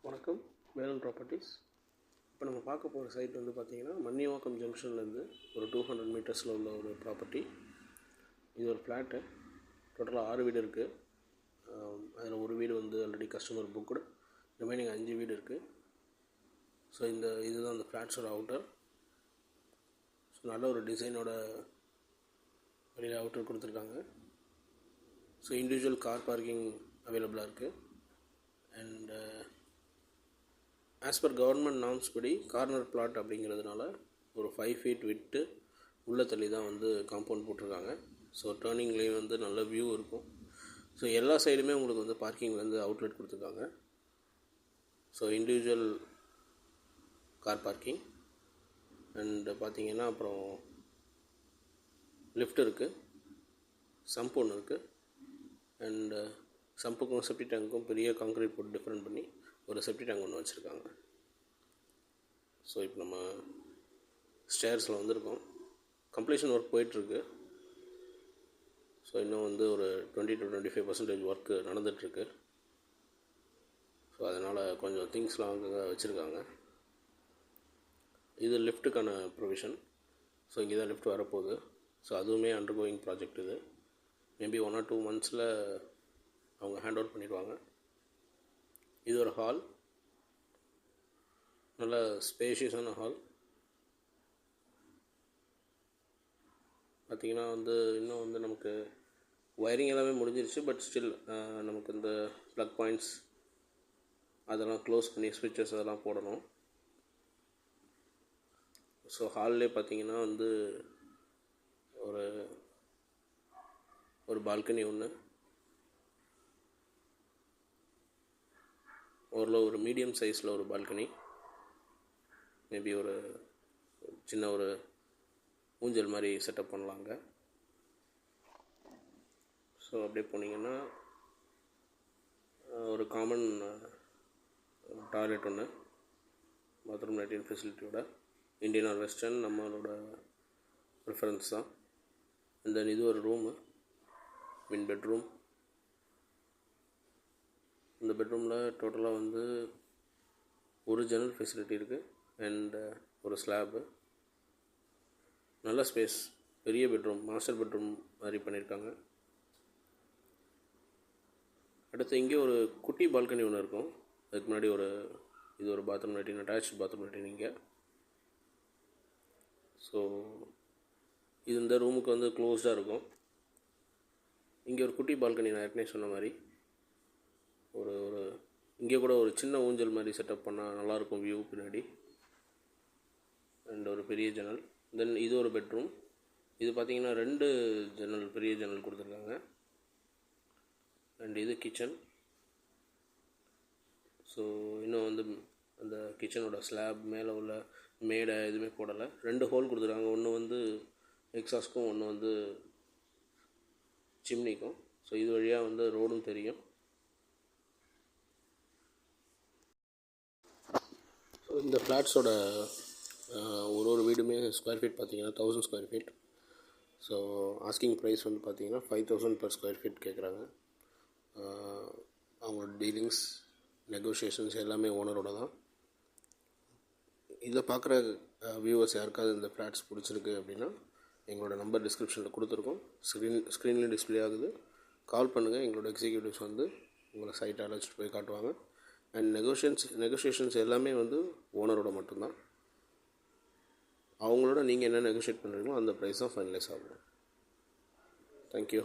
வணக்கம். வேலன் ப்ராப்பர்ட்டிஸ். இப்போ நம்ம பார்க்க போகிற சைட் வந்து பார்த்திங்கன்னா மன்னிவாக்கம் ஜங்ஷன்லேருந்து ஒரு 200 மீட்டர்ஸில் உள்ள ஒரு ப்ராப்பர்ட்டி. இது ஒரு ஃப்ளாட்டு. டோட்டலாக 6 வீடு இருக்குது. அதில் ஒரு வீடு வந்து ஆல்ரெடி கஸ்டமர் புக்குடு, ரிமைனிங் 5 வீடு இருக்குது. ஸோ இதுதான் அந்த ஃப்ளாட்ஸோட அவுட்டர். ஸோ நல்ல ஒரு டிசைனோட வெளியில் அவுட்டர் கொடுத்துருக்காங்க. ஸோ இண்டிவிஜுவல் கார் பார்க்கிங் அவைலபிளாக இருக்குது. And as per government norms படி கார்னர் பிளாட் அப்படிங்கிறதுனால ஒரு 5 feet விட்டு உள்ள தள்ளி தான் வந்து காம்பவுண்ட் போட்டிருக்காங்க. ஸோ டேர்னிங்லேயும் வந்து நல்ல வியூ இருக்கும். ஸோ எல்லா சைடுமே உங்களுக்கு வந்து பார்க்கிங்லேருந்து அவுட்லெட் கொடுத்துருக்காங்க. So individual car parking and பார்த்திங்கன்னா அப்புறம் லிஃப்ட் இருக்குது, சம்ப் ஒன்று இருக்குது. அண்டு சம்புக்கும் செப்டி டேங்க்கும் பெரிய கான்க்ரீட் போட்டு டிஃப்ரெண்ட் பண்ணி ஒரு செப்டி டேங்க் ஒன்று வச்சுருக்காங்க. ஸோ இப்போ நம்ம ஸ்டேர்ஸில் வந்திருக்கோம். கம்ப்ளீஷன் ஒர்க் போயிட்டுருக்கு. ஸோ இன்னும் வந்து ஒரு 20 to 25% ஒர்க்கு நடந்துகிட்ருக்கு. ஸோ அதனால் கொஞ்சம் திங்ஸ்லாம் அங்கே வச்சுருக்காங்க. இது லிஃப்ட்டுக்கான ப்ரொவிஷன். ஸோ இங்கே தான் லிஃப்ட் வரப்போகுது. ஸோ அதுவுமே அண்டர்கோயிங் ப்ராஜெக்ட். இது மேபி 1 or 2 monthஸில் அவங்க ஹேண்ட் ஓவர் பண்ணிடுவாங்க. இது ஒரு ஹால், நல்ல ஸ்பேஷியஸான ஹால். பார்த்திங்கன்னா வந்து இன்னும் வந்து நமக்கு ஒயரிங் எல்லாமே முடிஞ்சிருச்சு. பட் ஸ்டில் நமக்கு இந்த ப்ளக் பாயிண்ட்ஸ் அதெல்லாம் க்ளோஸ் பண்ணி ஸ்விட்சஸ் அதெல்லாம் போடணும். ஸோ ஹால்லே பார்த்திங்கன்னா வந்து ஒரு பால்கனி ஒன்று, ஒரு மீடியம் சைஸில் ஒரு பால்கனி, மேபி ஒரு சின்ன ஒரு ஊஞ்சல் மாதிரி செட்டப் பண்ணலாங்க. ஸோ அப்படியே போனீங்கன்னா ஒரு காமன் டாய்லெட் ஒன்று, பாத்ரூம் லைட்டிங் ஃபெசிலிட்டியோட. இந்தியன் ஆர் வெஸ்டர்ன் நம்மளோட ப்ரிஃபரன்ஸ் தான். அண்ட் தென் இது ஒரு ரூமு, பெட்ரூம். இந்த பெட்ரூமில் டோட்டலாக வந்து ஒரு ஜன்னல் ஃபெசிலிட்டி இருக்குது அண்டு ஒரு ஸ்லாபு. நல்ல ஸ்பேஸ், பெரிய பெட்ரூம், மாஸ்டர் பெட்ரூம் மாதிரி பண்ணியிருக்காங்க. அடுத்து இங்கே ஒரு குட்டி பால்கனி ஒன்று இருக்கும். அதுக்கு முன்னாடி இது ஒரு bathroom lighting, attach bathroom lighting இங்கே. ஸோ இது இந்த ரூமுக்கு வந்து க்ளோஸ்டாக இருக்கும். இங்கே ஒரு குட்டி பால்கனி, நான் ஏற்கனவே சொன்ன மாதிரி இங்கே கூட ஒரு சின்ன ஊஞ்சல் மாதிரி செட்டப் பண்ணால் நல்லாயிருக்கும் வியூ பின்னாடி. அண்ட் ஒரு பெரிய ஜன்னல். தென் இது ஒரு பெட்ரூம். இது பார்த்திங்கன்னா 2 ஜன்னல், பெரிய ஜன்னல் கொடுத்துருக்காங்க. அண்ட் இது கிச்சன். ஸோ இன்னும் வந்து அந்த கிச்சனோட ஸ்லாப் மேலே உள்ள மேடை எதுவுமே போடலை. 2 ஹோல் கொடுத்துருக்காங்க. ஒன்று வந்து எக்ஸாஸ்க்கும், ஒன்று வந்து சிம்னிக்கும். ஸோ இது வழியாக வந்து ரோடும் தெரியும். ஸோ இந்த ஃப்ளாட்ஸோட ஒரு வீடுமே ஸ்கொயர் ஃபீட் பார்த்திங்கன்னா 1000 square feet. So asking price வந்து பார்த்திங்கன்னா 5000 per ஸ்கொயர் ஃபீட் கேட்குறாங்க. அவங்களோட டீலிங்ஸ், நெகோஷியேஷன்ஸ் எல்லாமே ஓனரோட தான். இதை பார்க்குற வியூவர்ஸ் யாருக்காவது இந்த ஃப்ளாட்ஸ் பிடிச்சிருக்கு அப்படின்னா எங்களோட நம்பர் டிஸ்கிரிப்ஷனில் கொடுத்துருக்கோம். ஸ்க்ரீன்லேயும் டிஸ்பிளே ஆகுது. கால் பண்ணுங்கள். எங்களோட எக்ஸிக்யூட்டிவ்ஸ் வந்து உங்களை சைட்டை அழைச்சிட்டு போய் காட்டுவாங்க. அண்ட் நெகோஷியேஷன்ஸ் எல்லாமே வந்து ஓனரோட மட்டும்தான். அவங்களோட நீங்கள் என்ன நெகோஷியேட் பண்ணுறீங்களோ அந்த ப்ரைஸ் தான் ஃபைனலைஸ் ஆகும். தேங்க்யூ.